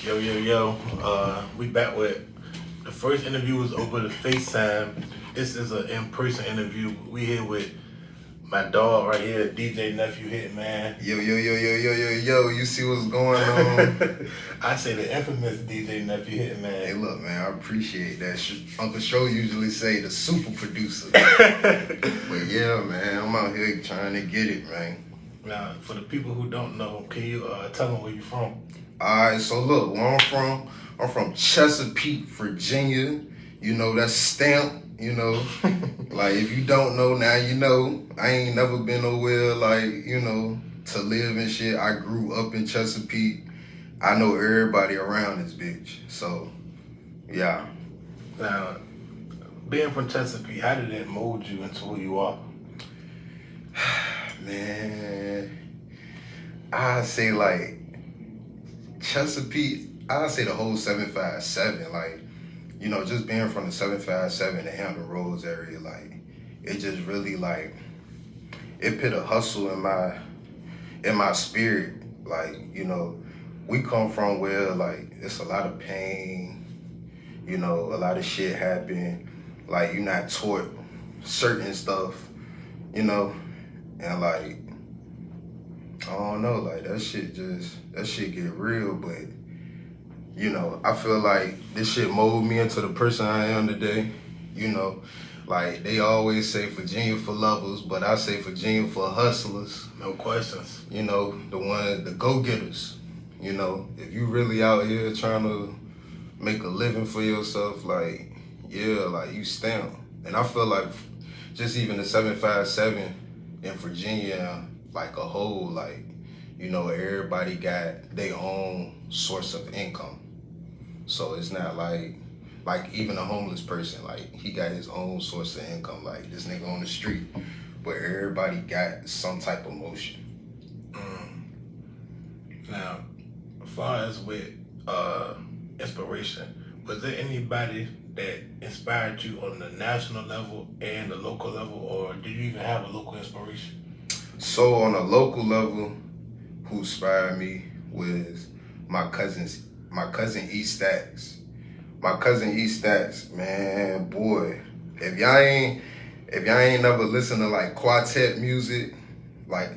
We back with the first interview was over the FaceTime. This is an in-person interview. We here with my dog right here, Djnephewhitman. You see what's going on? I say the infamous Djnephewhitman. Hey, look, man, I appreciate that. Uncle Sho usually say the super producer. But yeah, man, I'm out here trying to get it, man. Now, for the people who don't know, can you tell them where you from? Alright, so look, where I'm from Chesapeake, Virginia. You know, that's stamped, you know. Like, if you don't know, now you know. I ain't never been nowhere, like, you know, to live and shit. I grew up in Chesapeake. I know everybody around this bitch. So, yeah. Now, being from Chesapeake, how did it mold you into who you are? Man, I say like Chesapeake, I say the whole 757, like, you know, just being from the 757, the Hampton Roads area, like, it just really, like, it put a hustle in my spirit. Like, you know, we come from where, like, it's a lot of pain, you know, a lot of shit happen, like, you're not taught certain stuff, you know, and, like, I don't know, like, that shit get real, but, you know, I feel like this shit molded me into the person I am today, you know. Like, they always say Virginia for lovers, but I say Virginia for hustlers. No questions. You know, the go-getters. You know, if you really out here trying to make a living for yourself, like, yeah, like, you stamp. And I feel like just even the 757 in Virginia, like a whole, like, you know, everybody got their own source of income. So it's not like even a homeless person, like, he got his own source of income, like this nigga on the street, but everybody got some type of motion. Now, as far as with inspiration, was there anybody that inspired you on the national level and the local level, or did you even have a local inspiration? So on a local level, who inspired me was my cousin E Stacks. My cousin E Stacks, man, boy, if y'all ain't never listened to like quartet music, like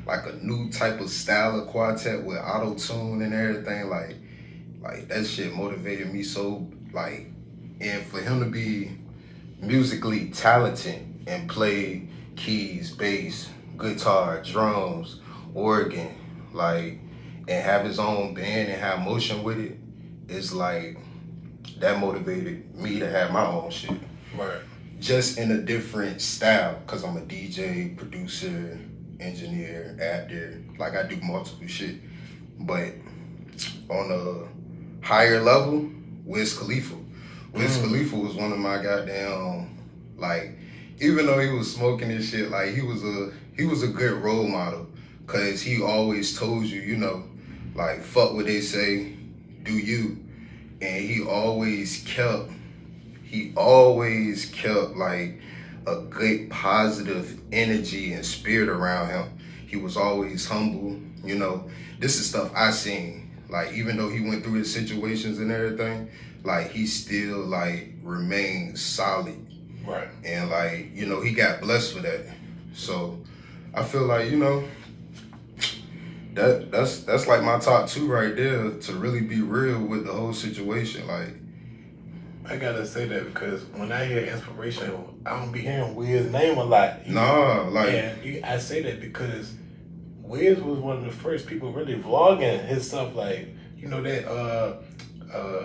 a new type of style of quartet with auto-tune and everything, like that shit motivated me so, like, and for him to be musically talented and play keys, bass, guitar, drums, organ, like, and have his own band and have motion with it, it's like, that motivated me to have my own shit. Right. Just in a different style, because I'm a DJ, producer, engineer, actor, like, I do multiple shit. But on a higher level, Wiz Khalifa. Wiz Khalifa was one of my goddamn, like, even though he was smoking and shit, like, he was a good role model, because he always told you, you know, like, fuck what they say, do you. And he always kept like a good positive energy and spirit around him. He was always humble, you know. This is stuff I seen. Like, even though he went through his situations and everything, like, he still, like, remained solid. Right. And, like, you know, he got blessed for that. So I feel like, you know, that's like my top two right there, to really be real with the whole situation. Like, I gotta say that because when I hear inspiration, I don't be hearing Wiz's name a lot. Nah, like, and I say that because Wiz was one of the first people really vlogging his stuff. Like, you know that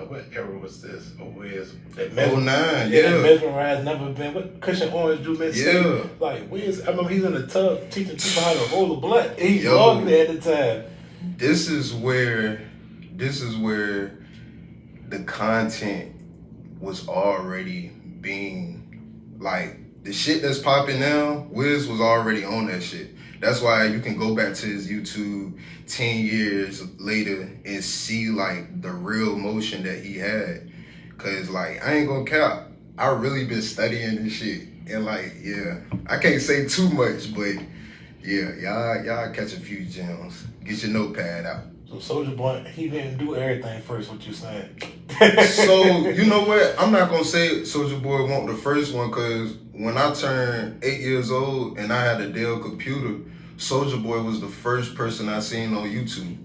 what era was this? Wiz that 09, that mesmerized, never been. What Cushion Orange do? Yeah. Like, Wiz, I remember he's in the tub teaching people how to roll a blunt. He vlogged it at the time. This is where the content was already being, like, the shit that's popping now, Wiz was already on that shit. That's why you can go back to his YouTube 10 years later and see, like, the real motion that he had. Cause, like, I ain't gonna cap, I really been studying this shit. And, like, yeah, I can't say too much, but yeah, y'all catch a few gems. Get your notepad out. So Soulja Boy, he didn't do everything first. What you saying? So you know what? I'm not gonna say Soulja Boy won't the first one, cause when I turned 8 years old and I had a Dell computer, Soulja Boy was the first person I seen on YouTube.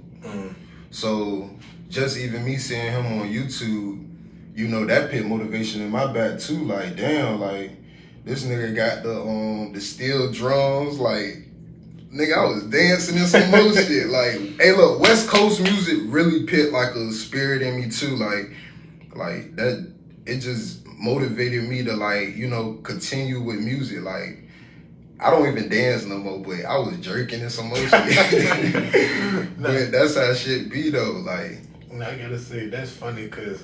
So just even me seeing him on YouTube, you know, that put motivation in my back too. Like, damn, like this nigga got the steel drums. Like, nigga, I was dancing in some more shit. Like, hey, look, West Coast music really put like a spirit in me too. Like that, it just motivated me to like, you know, continue with music. Like, I don't even dance no more, but I was jerking in some more shit. But that's how shit be though. Like, now I gotta say that's funny because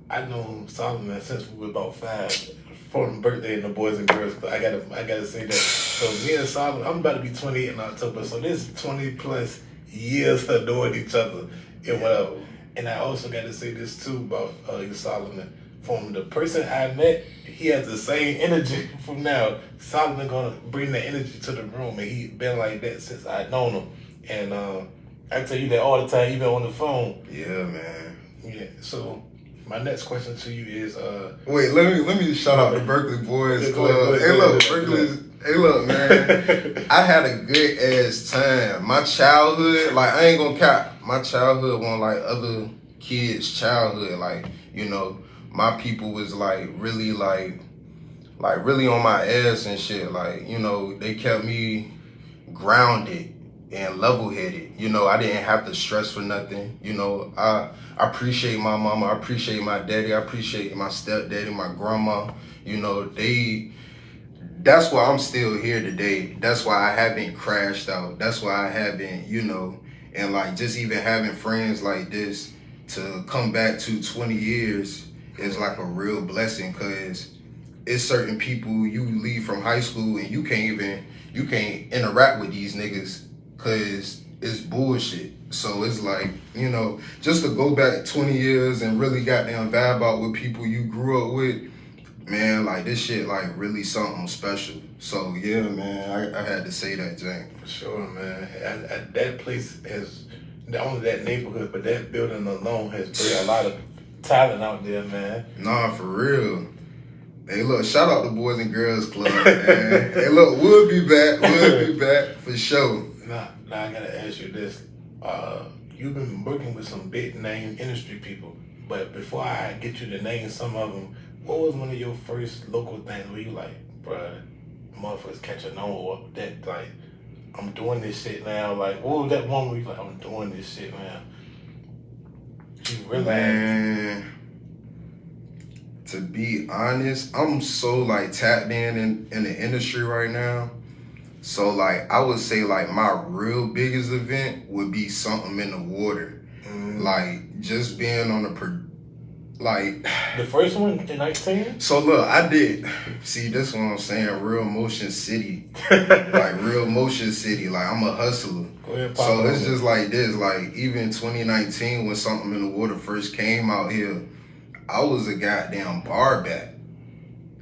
I know Solomon since we were about 5 for the birthday and the Boys and Girls Club. I gotta say that. So me and Solomon, I'm about to be 28 in October, so this 20 plus years of knowing each other and whatever. And I also got to say this too about Solomon. From the person I met, he has the same energy from now. Solomon gonna bring the energy to the room, and he been like that since I known him. And I tell you that all the time, even on the phone. yeah, man. Yeah. So my next question to you is, wait, let me shout out the Berkeley Boys Club. Hey, look, Berkeley's. Hey, look, man. I had a good ass time. My childhood, like, I ain't gonna cap. My childhood wasn't like other kids' childhood. Like, you know, my people was like really really on my ass and shit. Like, you know, they kept me grounded and level-headed. You know, I didn't have to stress for nothing. You know, I appreciate my mama, I appreciate my daddy, I appreciate my stepdaddy, my grandma. You know, that's why I'm still here today. That's why I haven't crashed out. That's why I haven't, you know, and like just even having friends like this to come back to 20 years is like a real blessing, because it's certain people you leave from high school and you can't interact with these niggas because it's bullshit. So it's like, you know, just to go back 20 years and really goddamn vibe out with people you grew up with, man, like this shit like really something special. So yeah, man, I had to say that, Jane. For sure, man. That place has, not only that neighborhood, but that building alone has bred a lot of talent out there, man. Nah, for real. Hey, look, shout out the Boys and Girls Club, man. Hey, look, we'll be back for sure. Now I gotta ask you this. You've been working with some big name industry people, but before I get you to name some of them, what was one of your first local things where you like, bruh, motherfuckers catching on, or that like, I'm doing this shit now? Like, what was that one where you like, I'm doing this shit now? You realize? Man, to be honest, I'm so like tapped in the industry right now. So like I would say like my real biggest event would be something in the water. Like just being on like the first one in 19? So look, I did see this one I'm saying, Real Motion City. Like Real Motion City. Like I'm a hustler. So it's just like this, like even 2019 when Something in the Water first came out here, I was a goddamn bar back.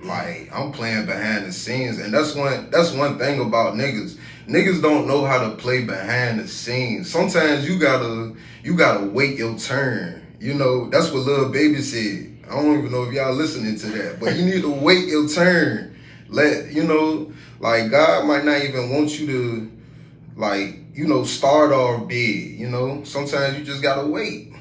Like I'm playing behind the scenes, and that's one thing about niggas. Niggas don't know how to play behind the scenes. Sometimes you gotta wait your turn. You know, that's what Lil Baby said. I don't even know if y'all listening to that, but you need to wait your turn. You know, like God might not even want you to, like, you know, start off big. You know, sometimes you just gotta wait.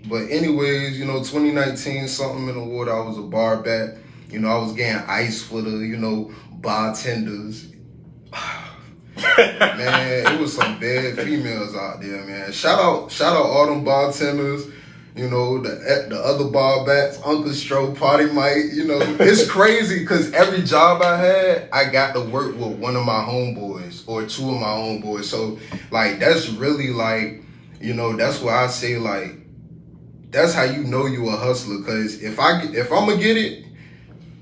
But anyways, you know, 2019, Something in the Water, I was a bar back. You know, I was getting ice for the, you know, bartenders. Man, it was some bad females out there, man. Shout out all them bartenders. You know, the other bar backs, Uncle Stroh, Party Mike. You know, it's crazy because every job I had, I got to work with one of my homeboys or two of my homeboys. So, like, that's really like, you know, that's why I say like, that's how you know you a hustler. Because if I'm gonna get it,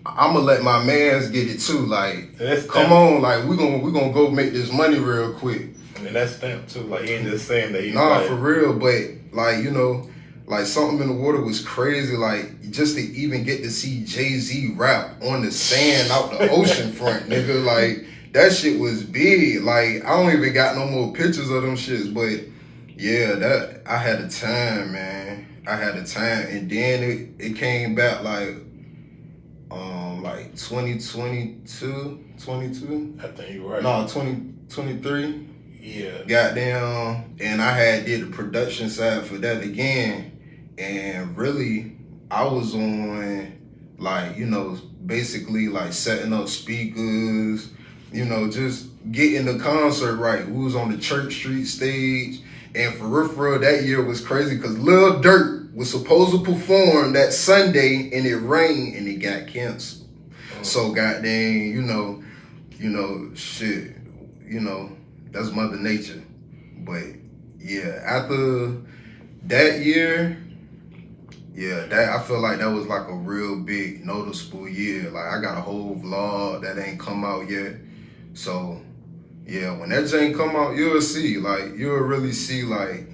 I'm gonna let my mans get it too. Like, come on, like we gonna go make this money real quick. And that's them too. Like, you ain't just saying that. Nah, like, for real. But like, you know, like Something in the Water was crazy. Like just to even get to see Jay-Z rap on the sand out the ocean front, nigga. Like that shit was big. Like I don't even got no more pictures of them shits, but Yeah, that I had a time, man. I had a time, and then it came back like 2022, 22. I think you're right. No, 2023. Yeah. Goddamn, and I had did the production side for that again, and really, I was on like basically like setting up speakers, just getting the concert right. We was on the Church Street stage, and for real, that year was crazy because Lil Durk was supposed to perform that Sunday, and it rained and it got canceled. So goddamn, shit, that's Mother Nature. But yeah, after that year, that I feel like that was like a real big noticeable year. Like I got a whole vlog that ain't come out yet. So yeah, when that ain't come out, you'll see. Like you'll really see like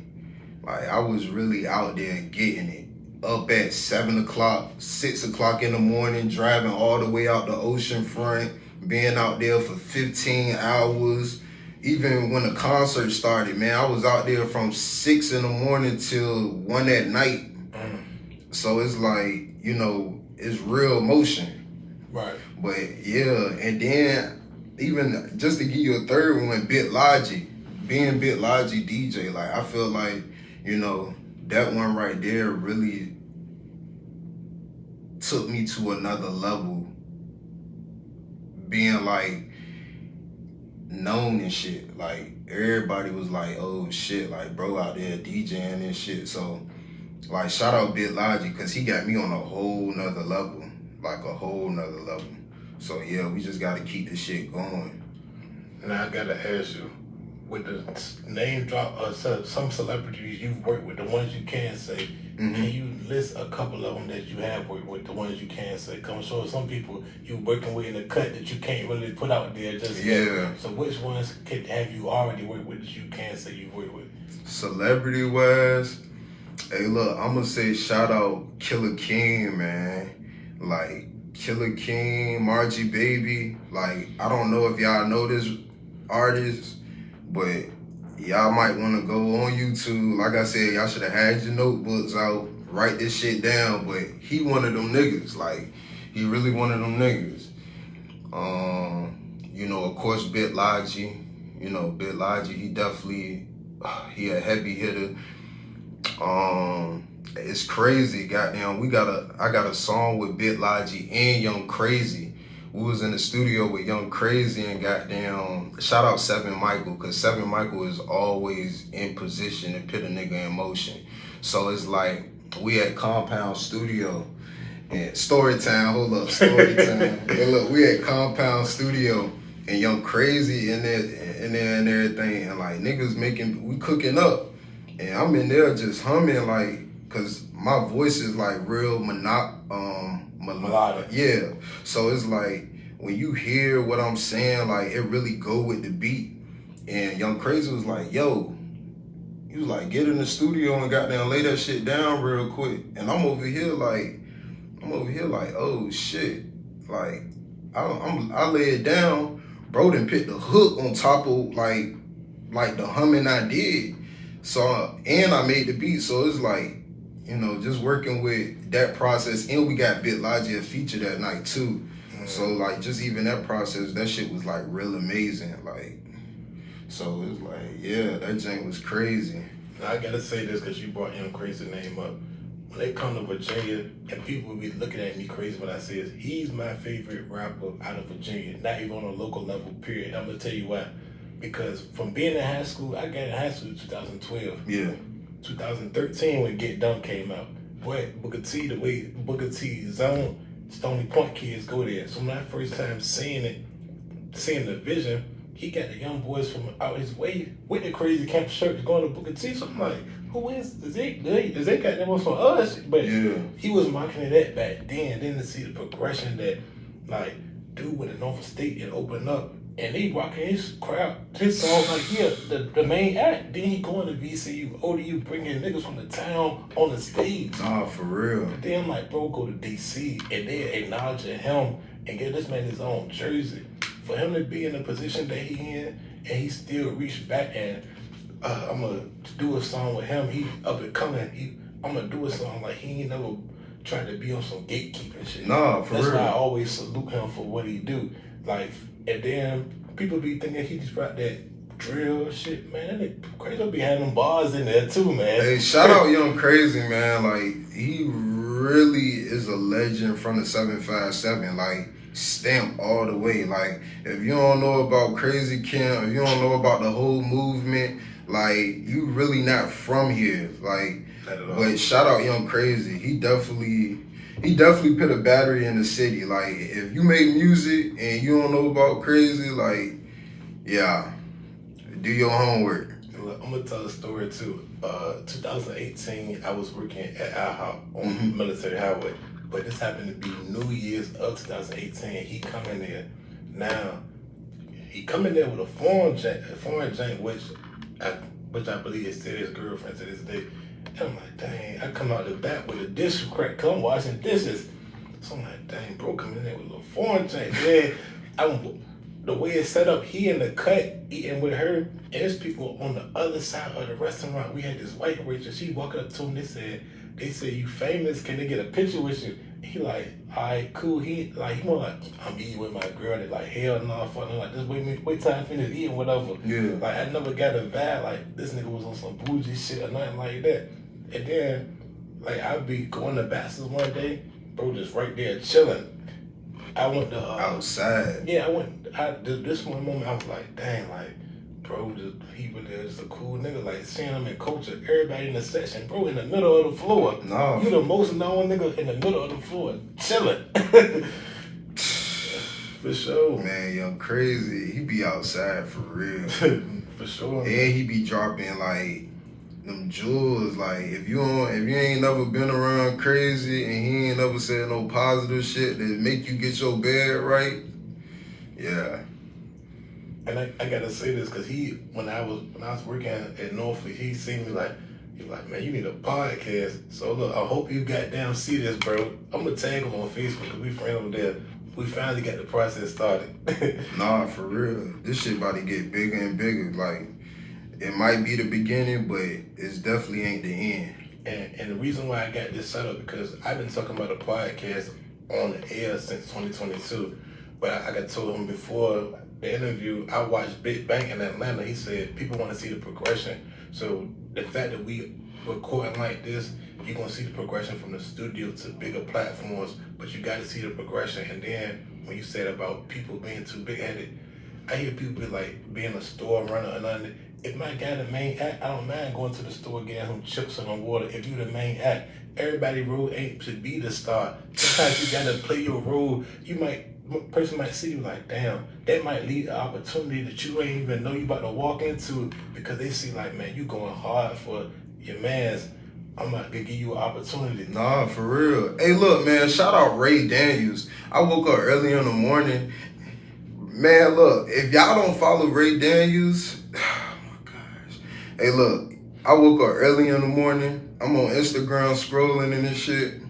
I was really out there getting it. Up at 7 o'clock, 6 o'clock in the morning, driving all the way out the ocean front, being out there for 15 hours. Even when the concert started, man, I was out there from 6 in the morning till 1 at night. So it's like, it's real motion. Right. But yeah, and then even just to give you a third one, being Bitlogic DJ, like I feel like, that one right there really took me to another level, being like known and shit. Like everybody was like, oh shit, like bro out there DJing and shit. So like shout out Bitlogic because he got me on a whole nother level, like a whole nother level. So yeah, we just gotta keep this shit going. Now I gotta ask you, with the name drop of some celebrities you've worked with, the ones you can say, can you list a couple of them that you have worked with, the ones you can say? Come show some people you working with in the cut that you can't really put out there just yet. Yeah. So which ones have you already worked with that you can say you worked with? Celebrity wise, hey look, I'm gonna say shout out Killer King, man. Like Killer King, Margie Baby. Like I don't know if y'all know this artist, but y'all might want to go on YouTube. Like I said, y'all should have had your notebooks out, write this shit down. But he one of them niggas. Like he really one of them niggas. Of course, Bitlogic. Bitlogic. He definitely he a heavy hitter. It's crazy. Goddamn, I got a song with Bitlogic and Young Crazy. We was in the studio with Young Crazy and goddamn, shout out Seven Michael, because Seven Michael is always in position to put a nigga in motion. So it's like, we at Compound Studio, and Storytime, hold up, Storytime. Hey, look, we at Compound Studio, and Young Crazy in there and everything, and like, niggas we cooking up, and I'm in there just humming, like, cause my voice is like real melodic. Yeah. So it's like when you hear what I'm saying, like it really go with the beat. And Young Crazy was like, yo, he was like, get in the studio and goddamn lay that shit down real quick. And I'm over here like, oh shit. Like I lay it down, bro, then picked the hook on top of like the humming I did. So and I made the beat. So it's like, just working with that process, and we got Bitlogic feature that night too. So like, just even that process, that shit was like real amazing. Like, so it was like, yeah, that jank was crazy. Now, I gotta say this because you brought Young Crazy name up. When they come to Virginia, and people will be looking at me crazy when I say this, he's my favorite rapper out of Virginia, not even on a local level, period. I'm gonna tell you why. Because from being in high school, I got in high school in 2012. Yeah. 2013 when Get Done came out. Boy, Booker T, the way Booker T Zone, Stony Point kids go there. So my first time seeing the vision, he got the young boys from out his way with the crazy camp shirt going to Booker T. So I'm like, who is they got them ones from us? But yeah, he was marketing that back then. Then to see the progression that like dude with the Norfolk State and open up. And they rocking his crowd, his songs like, yeah, the main act. Then he going to VCU, ODU, bringing niggas from the town on the stage. Nah, for real. Then I'm like, bro, go to DC, and they acknowledging him and give this man his own jersey. For him to be in the position that he in, and he still reached back and I'm gonna do a song with him. He up and coming. I'm gonna do a song like he ain't never tried to be on some gatekeeping shit. Nah, for That's real. why I always salute him for what he do. Like, and then people be thinking he just brought that drill shit, man. That crazy be having bars in there too, man. Hey, shout out Young Crazy, man. Like, he really is a legend from the 757. Like, stamp all the way. Like, if you don't know about Crazy Kim, if you don't know about the whole movement, like, you really not from here. Like, but shout out Young Crazy. He definitely put a battery in the city. Like, if you make music and you don't know about Crazy, like, yeah, do your homework. I'm gonna tell a story too. 2018, I was working at our house on Military Highway, but this happened to be New Year's of 2018. He come in there. Now, he come in there with a foreign jank, which I believe is still his girlfriend to this day. And I'm like, dang, I come out the back with a dish crack, come washing dishes. So I'm like, dang, bro, come in there with a foreign jank. Then the way it's set up, he in the cut eating with her, and there's people on the other side of the restaurant. We had this white waitress. She walked up to him. They said, you famous? Can they get a picture with you? He like, all right, cool. He more like, I'm eating with my girl. They like, hell no, fuck. I'm like, just wait till I finish eating, whatever. Yeah. Like, I never got a vibe like this nigga was on some bougie shit or nothing like that. And then, like, I'd be going to Bastards one day, bro, just right there chilling. I went to outside. Yeah, this one moment I was like, dang, like, bro, he really is a cool nigga. Like, seeing him in culture, everybody in the section, bro, in the middle of the floor. No. You the most known nigga in the middle of the floor, chilling. For sure. Man, Young Crazy, he be outside for real. For sure. And he be dropping like them jewels. Like, if you ain't never been around Crazy and he ain't never said no positive shit that make you get your bed right, yeah. And I gotta say this because when I was working at Norfolk, he seen me like, he was like, man, you need a podcast. So look, I hope you goddamn see this, bro. I'm gonna tag him on Facebook because we friends over there. We finally got the process started. Nah, for real. This shit about to get bigger and bigger. Like, it might be the beginning, but it definitely ain't the end. And the reason why I got this set up because I've been talking about a podcast on the air since 2022. But I got told him before the interview, I watched Big Bang in Atlanta. He said people want to see the progression. So the fact that we recording like this, you're going to see the progression from the studio to bigger platforms, but you got to see the progression. And then when you said about people being too big-headed, I hear people be like being a store runner and nothing. If my guy the main act, I don't mind going to the store getting some chips and some water. If you the main act, everybody role ain't to be the star. Sometimes you got to play your role. Person might see you like, damn, that might lead to opportunity that you ain't even know you about to walk into because they see like, man, you going hard for your mans. I'm about to give you an opportunity. Nah, for real. Hey, look, man, shout out Ray Daniels. I woke up early in the morning. Man, look, if y'all don't follow Ray Daniels, oh my gosh. Hey, look, I woke up early in the morning. I'm on Instagram scrolling and this shit.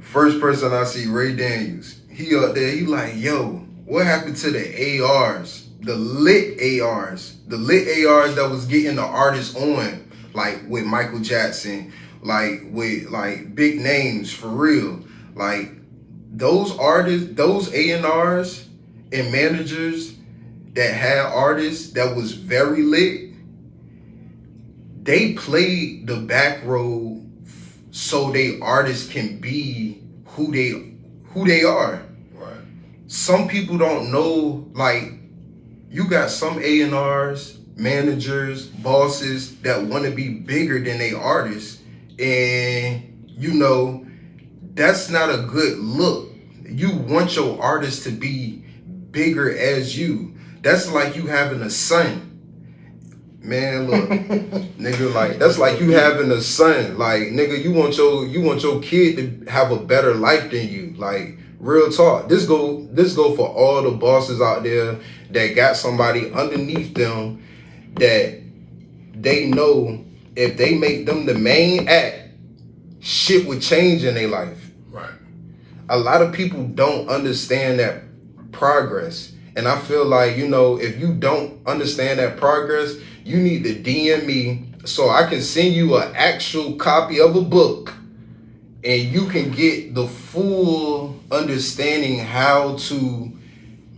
First person I see, Ray Daniels. He up there, he like, yo, what happened to the ARs? The lit ARs. The lit ARs that was getting the artists on, like with Michael Jackson, like with like big names for real. Like those artists, those A&Rs and managers that had artists that was very lit, they played the back row so they artists can be who they are. Right. Some people don't know, like, you got some A&Rs, managers, bosses that want to be bigger than they artists, and you know, that's not a good look. You want your artist to be bigger as you. That's like you having a son. Man, look, nigga, like that's like you having a son. Like, nigga, you want your kid to have a better life than you. Like, real talk. This go for all the bosses out there that got somebody underneath them that they know if they make them the main act, shit would change in their life. Right. A lot of people don't understand that progress. And I feel like, you know, if you don't understand that progress, you need to DM me so I can send you an actual copy of a book and you can get the full understanding how to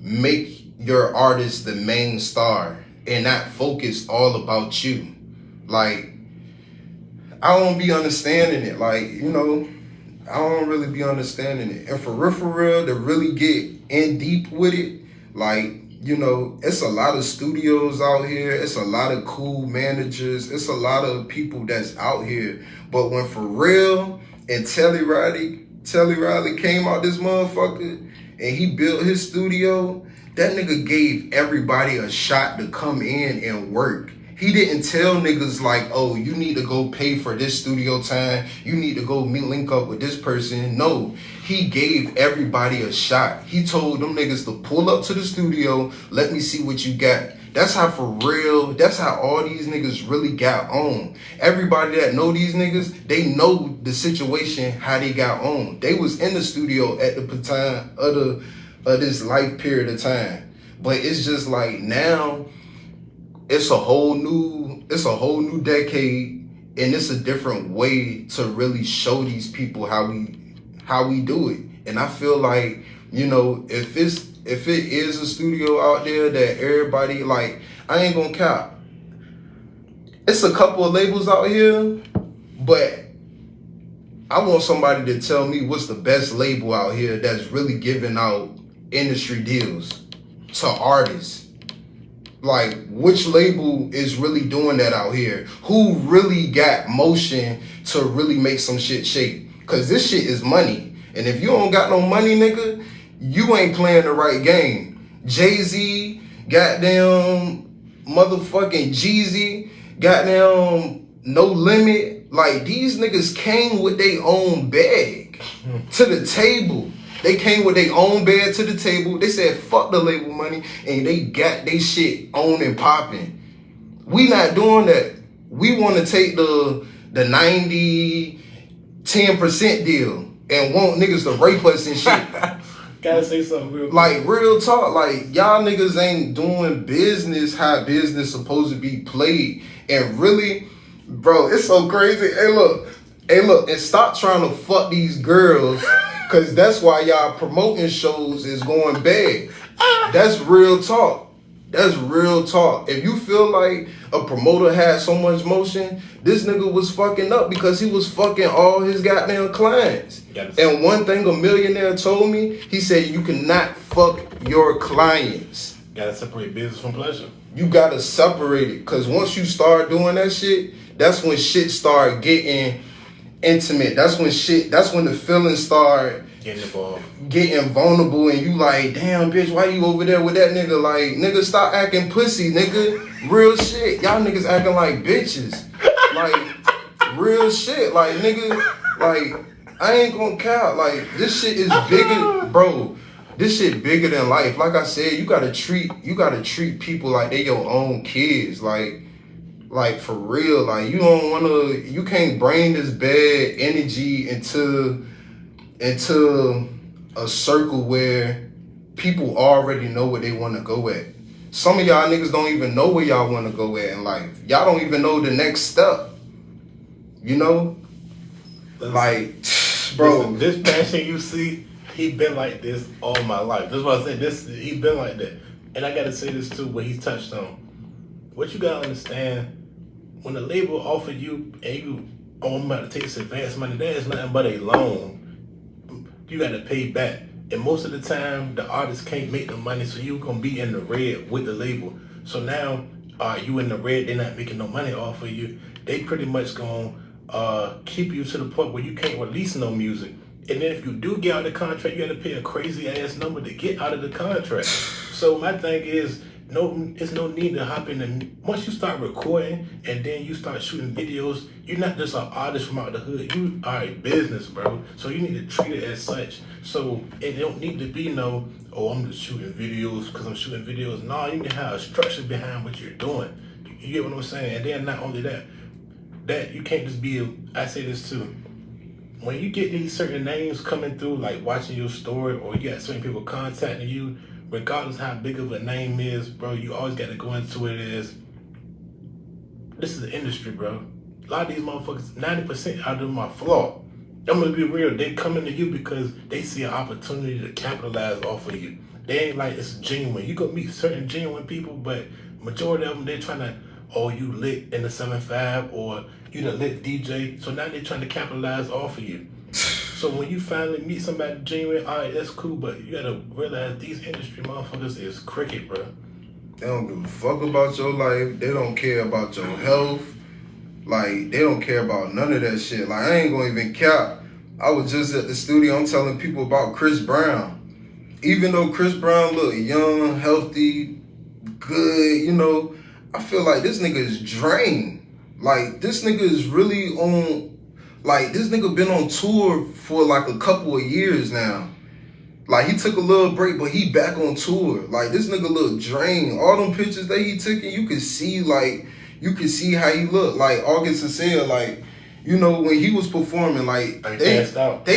make your artist the main star and not focus all about you. Like, I don't be understanding it. Like, you know, I don't really be understanding it. And for real, to really get in deep with it, like, you know, it's a lot of studios out here. It's a lot of cool managers. It's a lot of people that's out here. But when for real and Telly Riley came out this motherfucker and he built his studio, that nigga gave everybody a shot to come in and work. He didn't tell niggas like, oh, you need to go pay for this studio time. You need to go link up with this person. No, he gave everybody a shot. He told them niggas to pull up to the studio. Let me see what you got. That's how for real, that's how all these niggas really got on. Everybody that know these niggas, they know the situation, how they got on. They was in the studio at the time of this life period of time. But it's just like now, it's a whole new decade, and it's a different way to really show these people how we do it. And I feel like, you know, if it is a studio out there that everybody, like, I ain't gonna cap, it's a couple of labels out here, but I want somebody to tell me what's the best label out here that's really giving out industry deals to artists. Like, which label is really doing that out here? Who really got motion to really make some shit shake? Because this shit is money. And if you don't got no money, nigga, you ain't playing the right game. Jay-Z, goddamn motherfucking Jeezy, goddamn No Limit. Like, these niggas came with their own bag to the table. They came with their own bed to the table. They said, fuck the label money, and they got they shit on and popping. We not doing that. We want to take the 90, 10% deal and want niggas to rape us and shit. Gotta say something real quick. Like, real talk, like, y'all niggas ain't doing business how business supposed to be played. And really, bro, it's so crazy. Hey, look, and stop trying to fuck these girls. Cause that's why y'all promoting shows is going bad. That's real talk. That's real talk. If you feel like a promoter had so much motion, this nigga was fucking up because he was fucking all his goddamn clients. And one thing a millionaire told me, he said you cannot fuck your clients. Gotta separate business from pleasure. You gotta separate it. Cause once you start doing that shit, that's when shit start getting intimate. That's when the feelings start getting involved, getting vulnerable, and you like, damn bitch, why you over there with that nigga? Like, nigga, stop acting pussy, nigga. Real shit. Y'all niggas acting like bitches. Like, real shit. Like, nigga, like, I ain't gonna count. Like, this shit is bigger, bro. This shit bigger than life. Like I said, you gotta treat people like they your own kids. Like for real, like you can't bring this bad energy into a circle where people already know where they want to go at. Some of y'all niggas don't even know where y'all want to go at in life. Y'all don't even know the next step. You know? Like, bro. Listen, this passion you see, he been like this all my life. This is what I said. He been like that. And I gotta say this too, what he touched on. What you gotta understand, when the label offer you and you, oh, I'm about to take this advance money, that is nothing but a loan. You gotta pay back. And most of the time, the artist can't make the money, so you gonna be in the red with the label. So now, you in the red, they're not making no money off of you. They pretty much gonna keep you to the point where you can't release no music. And then if you do get out of the contract, you gotta pay a crazy ass number to get out of the contract. So my thing is, it's no need to hop in. And once you start recording and then you start shooting videos, you're not just an artist from out the hood. You are a business, bro. So you need to treat it as such. So it don't need to be no, oh, I'm just shooting videos because I'm shooting videos. No, you can have a structure behind what you're doing. You get what I'm saying? And then not only that you can't just be, I say this too, when you get these certain names coming through, like watching your story, or you got certain people contacting you, regardless how big of a name is, bro, you always got to go into it as, this is the industry, bro. A lot of these motherfuckers, 90% out of them are flawed. I'm gonna be real. They coming to you because they see an opportunity to capitalize off of you. They ain't like it's genuine. You gonna meet certain genuine people, but majority of them, they're trying to, oh, you lit in the 7.5 or you the lit DJ. So now they're trying to capitalize off of you. So when you finally meet somebody genuine, all right, that's cool, but you gotta realize these industry motherfuckers is cricket, bro. They don't give a fuck about your life. They don't care about your health. Like, they don't care about none of that shit. Like, I ain't gonna even cap. I was just at the studio, I'm telling people about Chris Brown. Even though Chris Brown look young, healthy, good, you know, I feel like this nigga is drained. Like, this nigga is really on, like, this nigga been on tour for like a couple of years now. Like, he took a little break, but he back on tour. Like, this nigga look drained. All them pictures that he took, and you could see, like, you could see how he looked. Like, August Asea, like, you know, when he was performing, like, they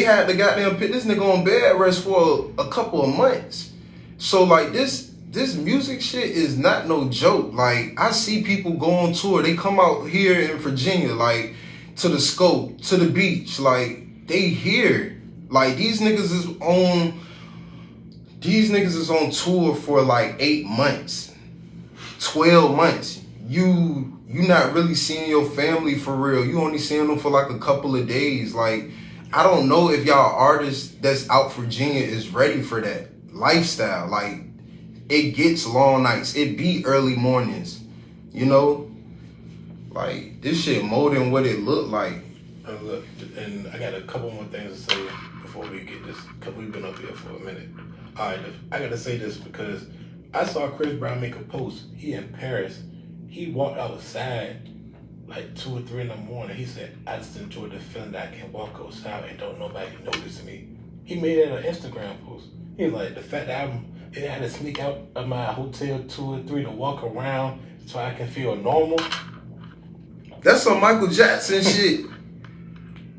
had the goddamn pit this nigga on bed rest for a couple of months. So, like, this music shit is not no joke. Like, I see people go on tour. They come out here in Virginia, like, to the Scope, to the beach. Like, they here. Like, these niggas is on tour for like 8 months, 12 months. You not really seeing your family for real. You only seeing them for like a couple of days. Like, I don't know if y'all artists that's out Virginia is ready for that lifestyle. Like, it gets long nights. It be early mornings, you know? Like, this shit more than what it looked like. Look, and I got a couple more things to say before we get this, because we've been up here for a minute. All right, I got to say this because I saw Chris Brown make a post. He in Paris. He walked outside like 2 or 3 in the morning. He said, I just enjoyed the feeling that I can walk outside and don't nobody notice me. He made it an Instagram post. He was like, the fact that I had to sneak out of my hotel 2 or 3 to walk around so I can feel normal. That's some Michael Jackson shit.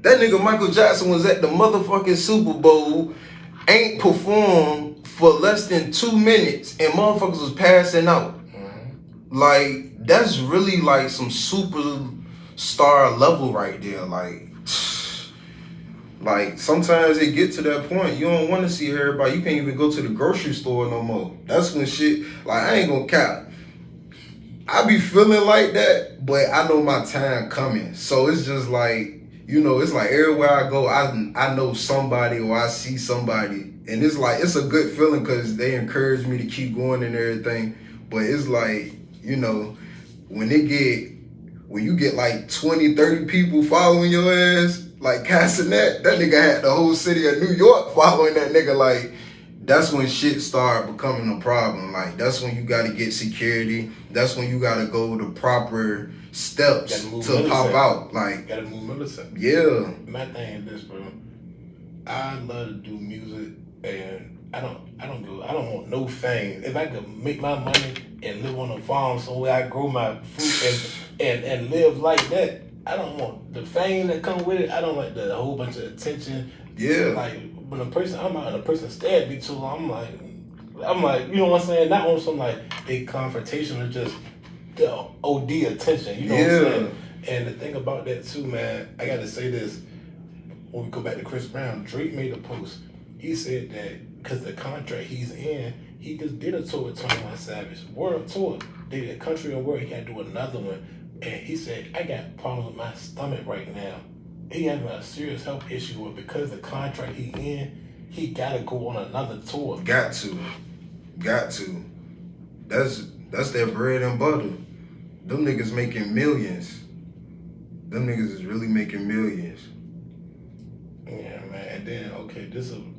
That nigga Michael Jackson was at the motherfucking Super Bowl, ain't performed for less than 2 minutes, and motherfuckers was passing out. Like, that's really like some superstar level right there. Like sometimes it get to that point, you don't want to see everybody. You can't even go to the grocery store no more. That's when shit, like, I ain't gonna cap. I be feeling like that, but I know my time coming. So it's just like, you know, it's like everywhere I go, I know somebody or I see somebody. And it's like, it's a good feeling because they encourage me to keep going and everything. But it's like, you know, when you get like 20, 30 people following your ass, like Cassinet, that nigga had the whole city of New York following that nigga. Like, that's when shit start becoming a problem. Like, that's when you got to get security. That's when you got to go the proper steps to pop out. Like, gotta move Millicent. Yeah. My thing is this, bro. I love to do music, and I don't want no fame. If I could make my money and live on a farm somewhere, I grow my fruit and live like that. I don't want the fame that come with it. I don't like the whole bunch of attention. Yeah. Like, when I'm out and a person stared me too long, I'm like, you know what I'm saying? Not on some like big confrontation or just the OD attention. You know what I'm saying? And the thing about that too, man, I gotta say this. When we go back to Chris Brown, Drake made a post. He said that because the contract he's in, he just did a tour with 21 Savage. World tour. Did a country and world, he got to do another one. And he said, I got problems with my stomach right now. He having a serious health issue with because the contract he in, he gotta go on another tour. Got to. That's their bread and butter. Them niggas making millions. Them niggas is really making millions. Yeah, man. And then, okay, this one,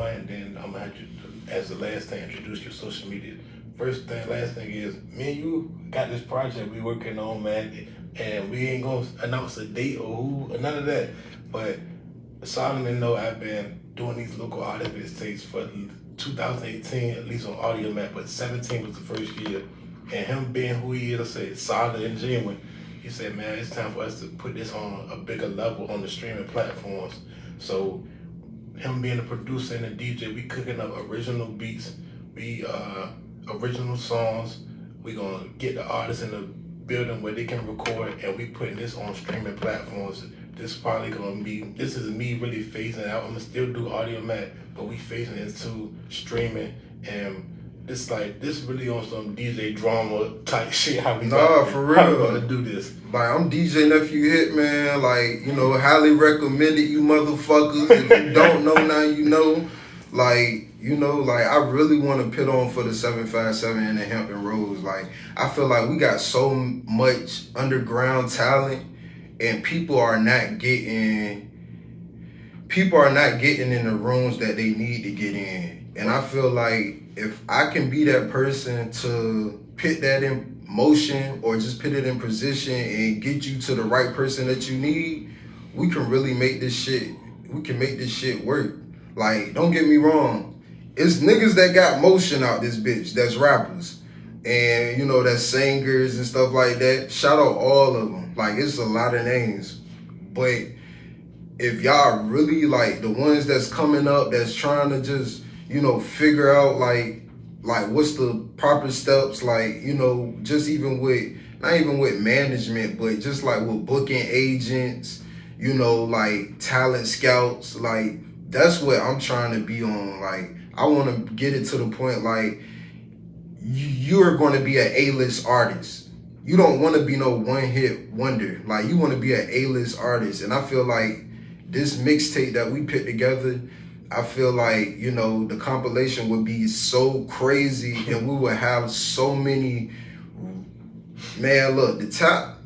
and then I'm gonna have you, as the last thing, introduce your social media. Last thing is, me and you got this project we working on, man, and we ain't gonna announce a date or who, or none of that. But Solomon know I've been doing these local artist mixtapes for 2018, at least on Audio Map, but 17 was the first year. And him being who he is, I say solid and genuine. He said, man, it's time for us to put this on a bigger level on the streaming platforms. So him being a producer and a DJ, we cooking up original beats be original songs. We gonna get the artists in the building where they can record, and we putting this on streaming platforms. This probably gonna be. This is me really phasing out. I'm gonna still do audio mat, but we phasing into streaming, and this really on some DJ drama type shit. How we for real. How we gonna do this? Like, I'm Djnephewhitman. Like, you know, highly recommended, you motherfuckers. If you don't know now, you know. Like, you know, like, I really want to put on for the 757 and the Hampton Roads. Like, I feel like we got so much underground talent, and people are not getting in the rooms that they need to get in. And I feel like if I can be that person to put that in motion or just put it in position and get you to the right person that you need, we can really make this shit work. Like, don't get me wrong, it's niggas that got motion out this bitch, that's rappers. And, you know, that's singers and stuff like that. Shout out all of them. Like, it's a lot of names. But if y'all really, like, the ones that's coming up, that's trying to just, you know, figure out, like what's the proper steps, like, you know, just even with, not even with management, but just like with booking agents, you know, like talent scouts, like, that's what I'm trying to be on. Like, I want to get it to the point, like, you're going to be an A-list artist. You don't want to be no one-hit wonder. Like, you want to be an A-list artist. And I feel like this mixtape that we put together, I feel like, you know, the compilation would be so crazy and we would have so many, man, look, the top,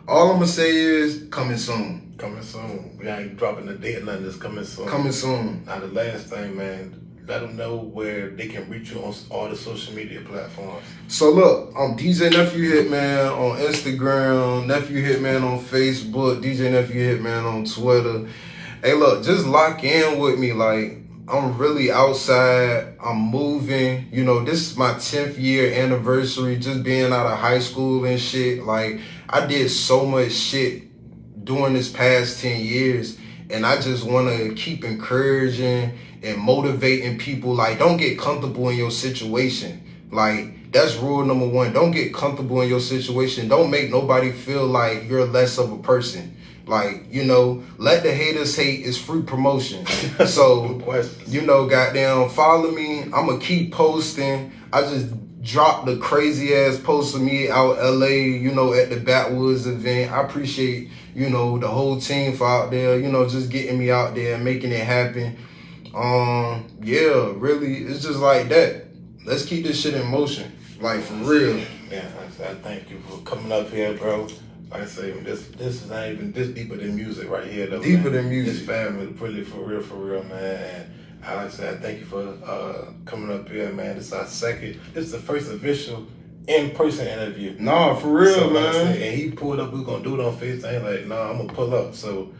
all I'm going to say is coming soon. Coming soon. We ain't dropping the date or nothing. It's coming soon. Coming soon. Now, the last thing, man, let them know where they can reach you on all the social media platforms. So look, I'm Djnephewhitman on Instagram, Djnephewhitman on Facebook, Djnephewhitman on Twitter. Hey, look, just lock in with me. Like, I'm really outside. I'm moving. You know, this is my 10th year anniversary, just being out of high school and shit. Like, I did so much shit during this past 10 years, and I just want to keep encouraging and motivating people. Like, don't get comfortable in your situation. Like, that's rule number one. Don't get comfortable in your situation. Don't make nobody feel like you're less of a person. Like, you know, let the haters hate. It's free promotion. So, you know, goddamn, follow me. I'm going to keep posting. I just dropped the crazy ass post of me out LA, you know, at the Backwoods event. I appreciate, you know, the whole team for out there, you know, just getting me out there and making it happen. Yeah, really, it's just like that. Let's keep this shit in motion. Like, for real. Yeah, I thank you for coming up here, bro. Like I say, this is not even this deeper than music right here, though. Deeper than music. This family, really, for real, man. And like I said, I thank you for coming up here, man. This is our second. This is the first official in-person interview. Nah, for real, so, man. Like I said, and he pulled up. We was gonna do it on FaceTime. Like, nah, I'm gonna pull up. So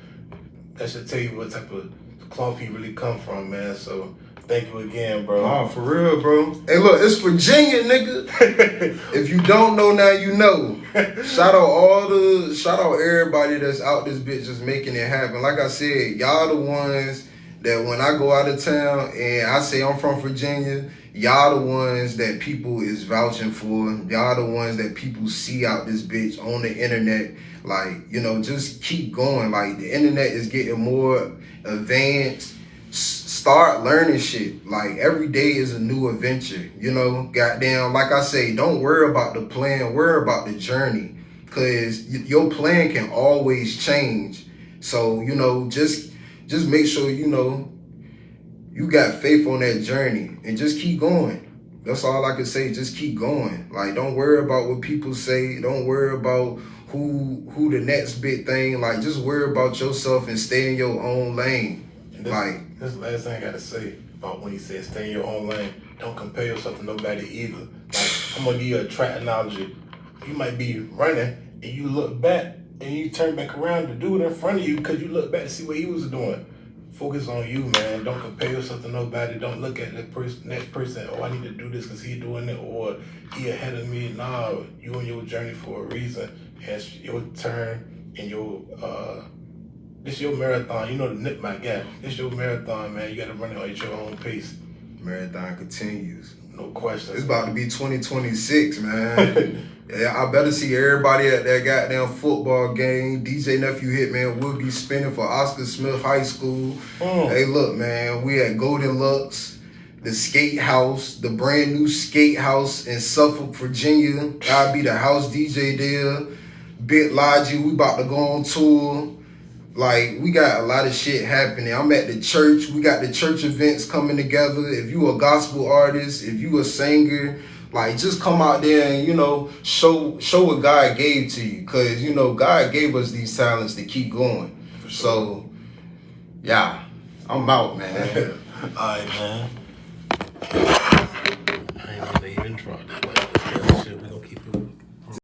that should tell you what type of cloth he really come from, man. So thank you again, bro. Nah, for real, bro. Hey, look, it's Virginia, nigga. If you don't know now, you know. Shout out everybody that's out this bitch just making it happen. Like I said, y'all the ones that when I go out of town and I say I'm from Virginia, y'all the ones that people is vouching for. Y'all the ones that people see out this bitch on the internet. Like, you know, just keep going. Like, the internet is getting more advanced. Start learning shit. Like, every day is a new adventure, you know. Goddamn, like I say, don't worry about the plan, worry about the journey, because your plan can always change. So, you know, just make sure, you know, you got faith on that journey and just keep going. That's all I can say. Just keep going. Like, don't worry about what people say. Don't worry about who the next big thing. Like, just worry about yourself and stay in your own lane. This last thing I gotta say about when he said stay in your own lane. Don't compare yourself to nobody either. Like, I'm gonna give you a track analogy. You might be running and you look back and you turn back around to do it in front of you because you look back to see what he was doing. Focus on you, man. Don't compare yourself to nobody. Don't look at the next person. Oh, I need to do this because he doing it, or he ahead of me. Nah, you on your journey for a reason. And it's your turn and your this your marathon. You know the nip, my guy. This your marathon, man. You gotta run it at your own pace. Marathon continues. No question. It's about to be 2026, man. Yeah, I better see everybody at that goddamn football game. Djnephewhitman will be spinning for Oscar Smith High School. Hey, look, man, we at Golden Lux, the skate house, the brand new skate house in Suffolk, Virginia. I'll be the house DJ there. Bit Logic, we about to go on tour. Like, we got a lot of shit happening. I'm at the church. We got the church events coming together. If you a gospel artist, if you a singer, like, just come out there and, you know, show what God gave to you. Because, you know, God gave us these talents to keep going. Sure. So, yeah, I'm out, man. All right, man. I ain't gonna even try this. Like, shit, we gonna keep it.